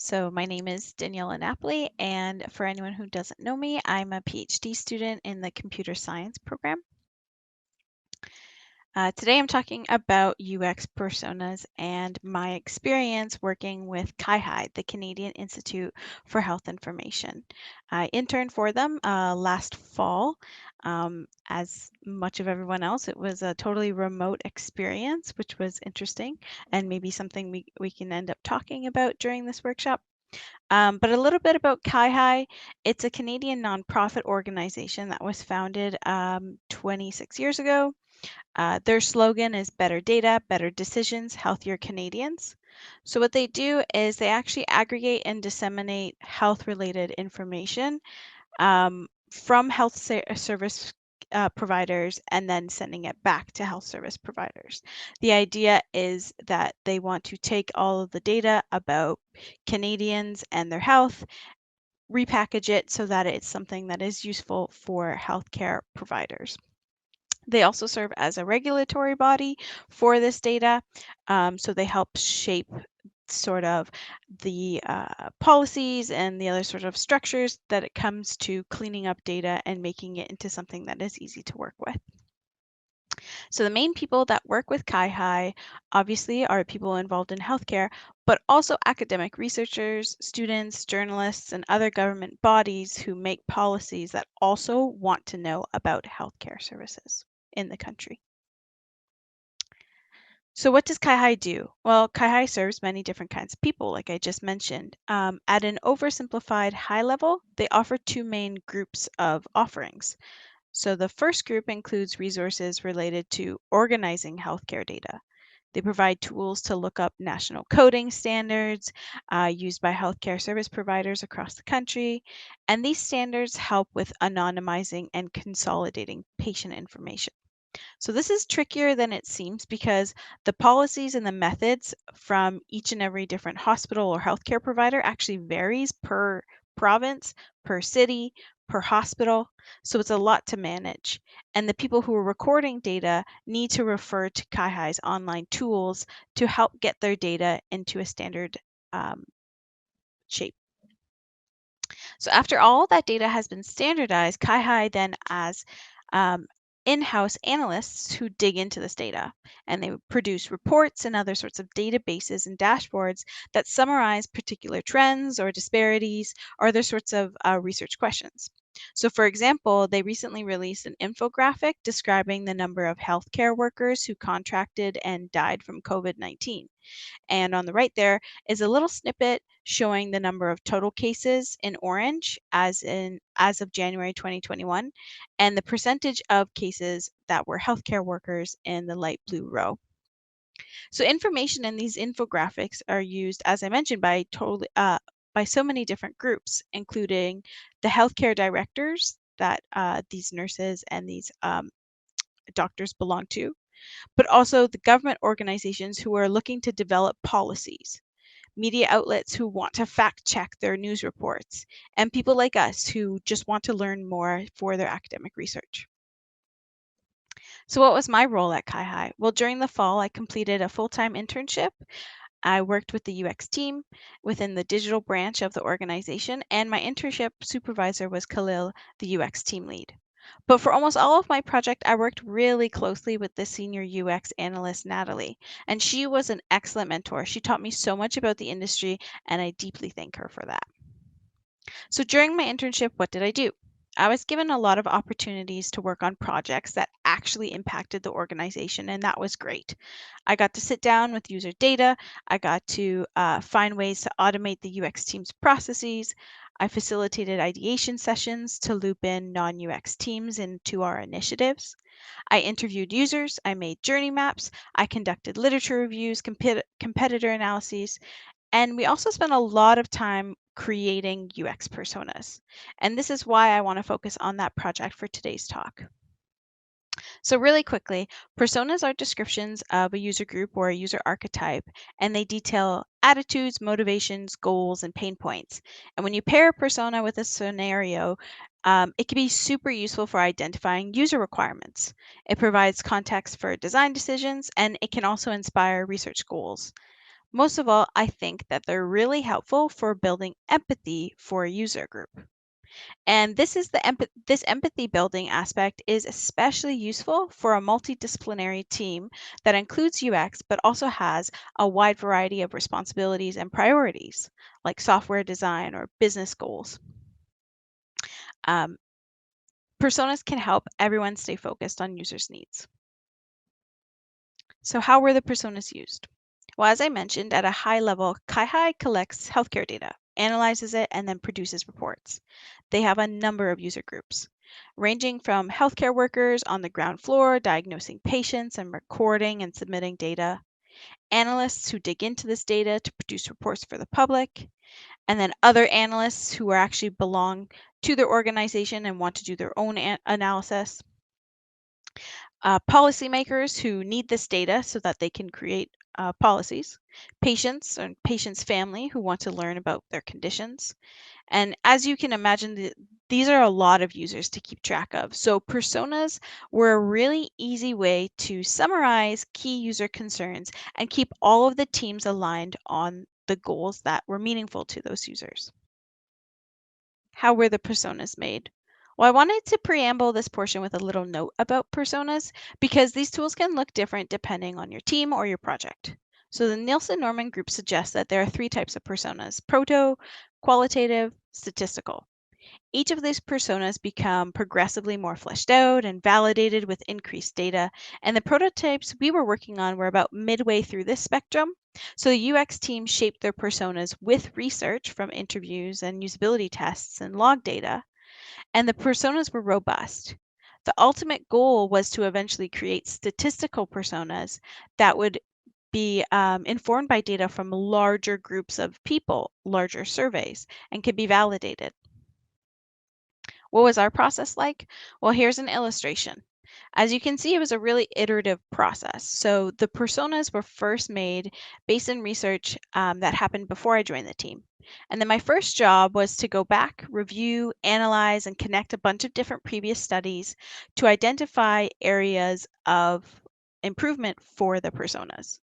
So my name is Daniela Napoli, and for anyone who doesn't know me, I'm a PhD student in the computer science program. Today I'm talking about UX personas and my experience working with CIHI, the Canadian Institute for Health Information. I interned for them last fall. As much of everyone else, it was a totally remote experience, which was interesting and maybe something we can end up talking about during this workshop. But a little bit about CIHI. It's a Canadian nonprofit organization that was founded 26 years ago. Their slogan is better data, better decisions, healthier Canadians. So what they do is they actually aggregate and disseminate health-related information from service providers and then sending it back to health service providers. The idea is that they want to take all of the data about Canadians and their health, repackage it so that it's something that is useful for healthcare providers. They also serve as a regulatory body for this data, so they help shape sort of the policies and the other sort of structures that it comes to cleaning up data and making it into something that is easy to work with. So the main people that work with CIHI obviously are people involved in healthcare, but also academic researchers, students, journalists, and other government bodies who make policies that also want to know about healthcare services in the country. So what does CIHI do? Well, CIHI serves many different kinds of people, like I just mentioned. At an oversimplified high level, they offer two main groups of offerings. So the first group includes resources related to organizing healthcare data. They provide tools to look up national coding standards used by healthcare service providers across the country, and these standards help with anonymizing and consolidating patient information. So this is trickier than it seems because the policies and the methods from each and every different hospital or healthcare provider actually varies per province, per city, per hospital. So it's a lot to manage. And the people who are recording data need to refer to CIHI's online tools to help get their data into a standard shape. So after all that data has been standardized, CIHI then as um, in-house analysts who dig into this data, and they produce reports and other sorts of databases and dashboards that summarize particular trends or disparities or other sorts of research questions. So for example, they recently released an infographic describing the number of healthcare workers who contracted and died from COVID-19. And on the right there is a little snippet showing the number of total cases in orange as of January 2021, and the percentage of cases that were healthcare workers in the light blue row. So information in these infographics are used, as I mentioned, by so many different groups, including the healthcare directors that these nurses and these doctors belong to, but also the government organizations who are looking to develop policies, media outlets who want to fact check their news reports, and people like us who just want to learn more for their academic research. So what was my role at CIHI? Well, during the fall, I completed a full-time internship. I worked with the UX team within the digital branch of the organization, and my internship supervisor was Khalil, the UX team lead. But for almost all of my project, I worked really closely with the senior UX analyst, Natalie, and she was an excellent mentor. She taught me so much about the industry, and I deeply thank her for that. So during my internship, what did I do? I was given a lot of opportunities to work on projects that actually impacted the organization, and that was great. I got to sit down with user data. I got to find ways to automate the UX team's processes. I facilitated ideation sessions to loop in non-UX teams into our initiatives. I interviewed users, I made journey maps, I conducted literature reviews, competitor analyses, and we also spent a lot of time creating UX personas. And this is why I want to focus on that project for today's talk. So really quickly, personas are descriptions of a user group or a user archetype, and they detail attitudes, motivations, goals, and pain points. And when you pair a persona with a scenario, it can be super useful for identifying user requirements. It provides context for design decisions, and it can also inspire research goals. Most of all, I think that they're really helpful for building empathy for a user group. And this empathy building aspect is especially useful for a multidisciplinary team that includes UX but also has a wide variety of responsibilities and priorities, like software design or business goals. Um, Personas can help everyone stay focused on users' needs. So how were the personas used? Well, as I mentioned, at a high level, CIHI collects healthcare data, analyzes it, and then produces reports. They have a number of user groups, ranging from healthcare workers on the ground floor diagnosing patients and recording and submitting data, analysts who dig into this data to produce reports for the public, and then other analysts who are actually belong to their organization and want to do their own analysis, policymakers who need this data so that they can create policies, patients and patients' family who want to learn about their conditions. And as you can imagine, these are a lot of users to keep track of. So personas were a really easy way to summarize key user concerns and keep all of the teams aligned on the goals that were meaningful to those users. How were the personas made? Well, I wanted to preamble this portion with a little note about personas because these tools can look different depending on your team or your project. So the Nielsen Norman Group suggests that there are three types of personas: proto, qualitative, statistical. Each of these personas become progressively more fleshed out and validated with increased data, and the prototypes we were working on were about midway through this spectrum. So the UX team shaped their personas with research from interviews and usability tests and log data, and the personas were robust. The ultimate goal was to eventually create statistical personas that would be informed by data from larger groups of people, larger surveys, and could be validated. What was our process like? Well, here's an illustration. As you can see, it was a really iterative process. So the personas were first made based in research that happened before I joined the team. And then my first job was to go back, review, analyze, and connect a bunch of different previous studies to identify areas of improvement for the personas.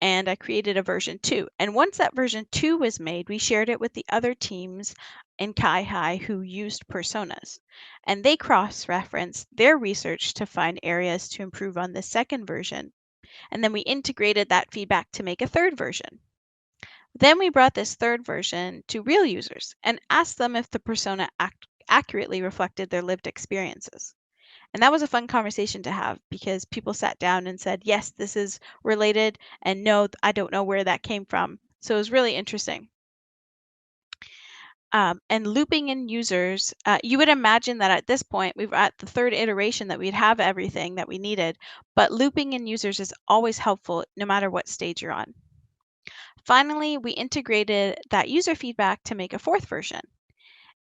And I created a version 2. And once that version 2 was made, we shared it with the other teams in CIHI who used personas. And they cross-referenced their research to find areas to improve on the second version. And then we integrated that feedback to make a third version. Then we brought this third version to real users and asked them if the persona accurately reflected their lived experiences. And that was a fun conversation to have because people sat down and said, yes, this is related, and no, I don't know where that came from. So it was really interesting. And looping in users, you would imagine that at this point, we've at the third iteration that we'd have everything that we needed, but looping in users is always helpful no matter what stage you're on. Finally, we integrated that user feedback to make a fourth version.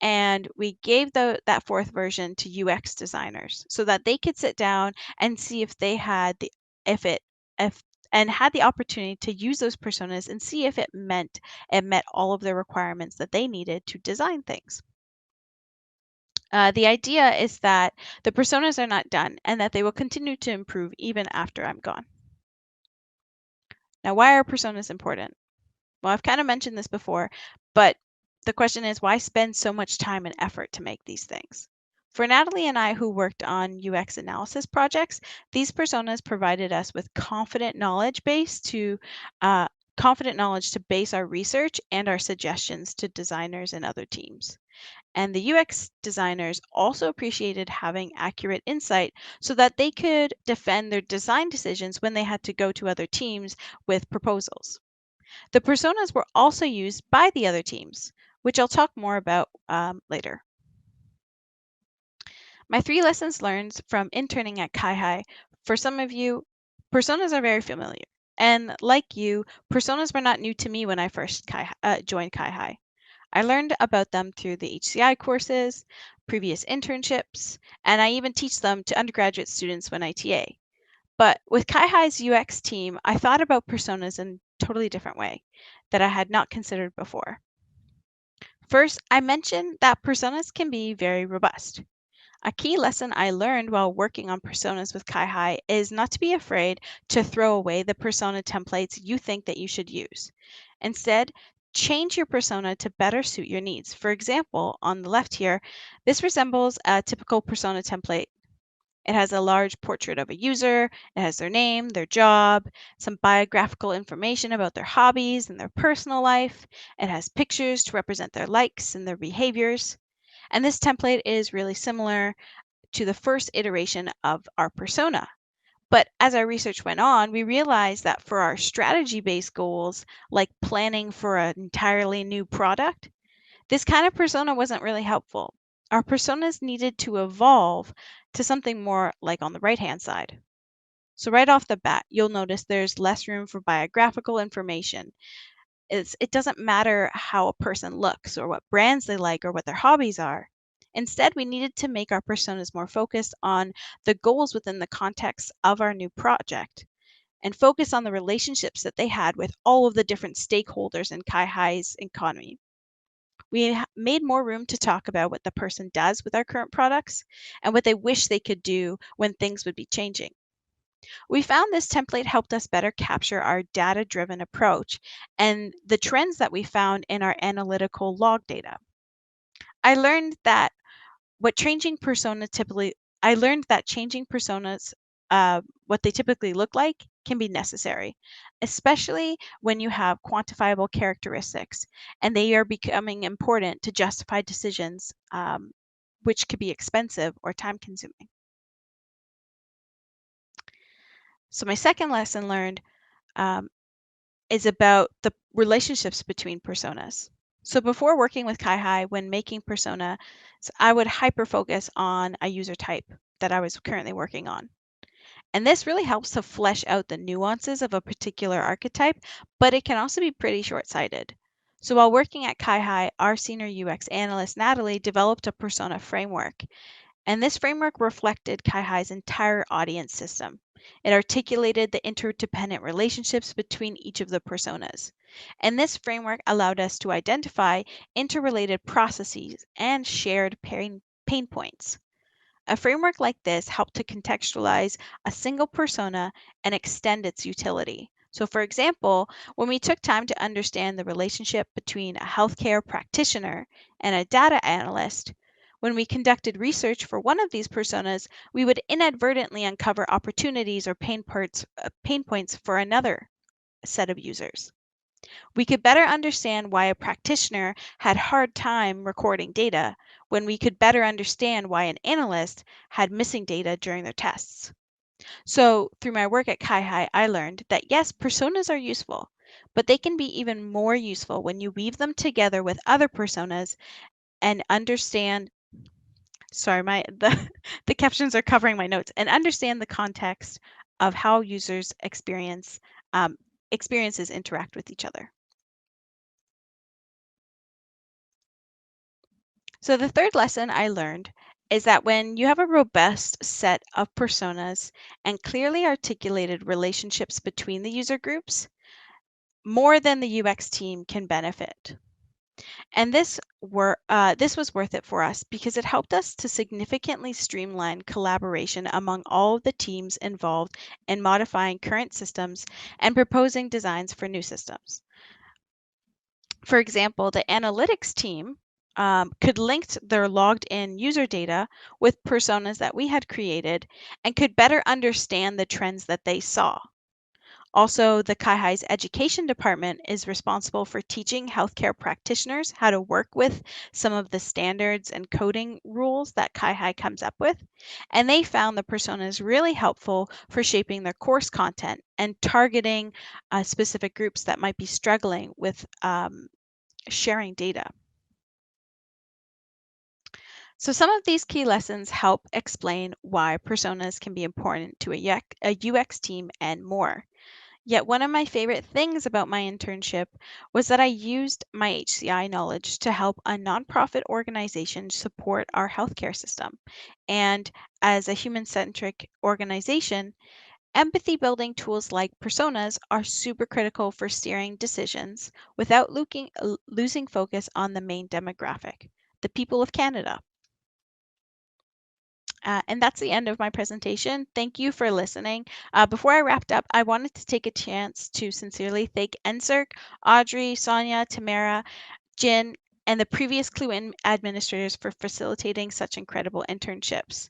And we gave that fourth version to UX designers so that they could sit down and see if they had the if it if and had the opportunity to use those personas and see if it met all of the requirements that they needed to design things. The idea is that the personas are not done and that they will continue to improve even after I'm gone. Now, why are personas important? Well, I've kind of mentioned this before, but the question is, why spend so much time and effort to make these things? For Natalie and I, who worked on UX analysis projects, these personas provided us with confident knowledge to base our research and our suggestions to designers and other teams. And the UX designers also appreciated having accurate insight so that they could defend their design decisions when they had to go to other teams with proposals. The personas were also used by the other teams, which I'll talk more about later. My 3 lessons learned from interning at CIHI. For some of you, personas are very familiar. And like you, personas were not new to me when I first joined CIHI. I learned about them through the HCI courses, previous internships, and I even teach them to undergraduate students when I TA. But with CIHI's UX team, I thought about personas in a totally different way that I had not considered before. First, I mentioned that personas can be very robust. A key lesson I learned while working on personas with CIHI is not to be afraid to throw away the persona templates you think that you should use. Instead, change your persona to better suit your needs. For example, on the left here, this resembles a typical persona template. It has a large portrait of a user, it has their name, their job, some biographical information about their hobbies and their personal life. It has pictures to represent their likes and their behaviors. And this template is really similar to the first iteration of our persona. But as our research went on, we realized that for our strategy based goals, like planning for an entirely new product, this kind of persona wasn't really helpful. Our personas needed to evolve to something more like on the right hand side. So, right off the bat, you'll notice there's less room for biographical information. It doesn't matter how a person looks or what brands they like or what their hobbies are. Instead, we needed to make our personas more focused on the goals within the context of our new project and focus on the relationships that they had with all of the different stakeholders in CIHI's economy. We made more room to talk about what the person does with our current products and what they wish they could do when things would be changing. We found this template helped us better capture our data driven approach and the trends that we found in our analytical log data. I learned that what changing persona typically I learned that changing personas what they typically look like can be necessary, especially when you have quantifiable characteristics and they are becoming important to justify decisions, which could be expensive or time consuming. So my second lesson learned um, is about the relationships between personas. So before working with CIHI, when making personas, I would hyper focus on a user type that I was currently working on. And this really helps to flesh out the nuances of a particular archetype, but it can also be pretty short sighted. So while working at CIHI, our senior UX analyst, Natalie, developed a persona framework. And this framework reflected CIHI's entire audience system. It articulated the interdependent relationships between each of the personas. And this framework allowed us to identify interrelated processes and shared pain points. A framework like this helped to contextualize a single persona and extend its utility. So, for example, when we took time to understand the relationship between a healthcare practitioner and a data analyst, when we conducted research for one of these personas, we would inadvertently uncover opportunities or pain points for another set of users. We could better understand why a practitioner had hard time recording data when we could better understand why an analyst had missing data during their tests. So, through my work at CIHI, I learned that yes, personas are useful, but they can be even more useful when you weave them together with other personas and understand sorry, my the captions are covering my notes and understand the context of how users experiences interact with each other. So the third lesson I learned is that when you have a robust set of personas and clearly articulated relationships between the user groups, more than the UX team can benefit. And this was worth it for us because it helped us to significantly streamline collaboration among all of the teams involved in modifying current systems and proposing designs for new systems. For example, the analytics team could link their logged in user data with personas that we had created and could better understand the trends that they saw. Also, the CIHI's education department is responsible for teaching healthcare practitioners how to work with some of the standards and coding rules that CIHI comes up with. And they found the personas really helpful for shaping their course content and targeting specific groups that might be struggling with sharing data. So some of these key lessons help explain why personas can be important to a UX team and more. Yet one of my favorite things about my internship was that I used my HCI knowledge to help a nonprofit organization support our healthcare system. And as a human-centric organization, empathy building tools like personas are super critical for steering decisions without losing focus on the main demographic, the people of Canada. And that's the end of my presentation. Thank you for listening. Before I wrapped up, I wanted to take a chance to sincerely thank NSERC, Audrey, Sonia, Tamara, Jin, and the previous administrators for facilitating such incredible internships.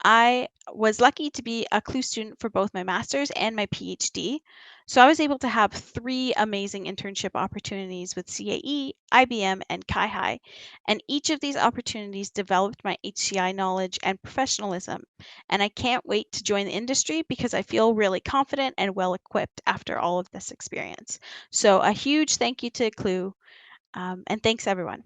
I was lucky to be a Clue student for both my master's and my PhD. So I was able to have three amazing internship opportunities with CAE, IBM, and CIHI. And each of these opportunities developed my HCI knowledge and professionalism. And I can't wait to join the industry because I feel really confident and well equipped after all of this experience. So a huge thank you to Clue. And thanks, everyone.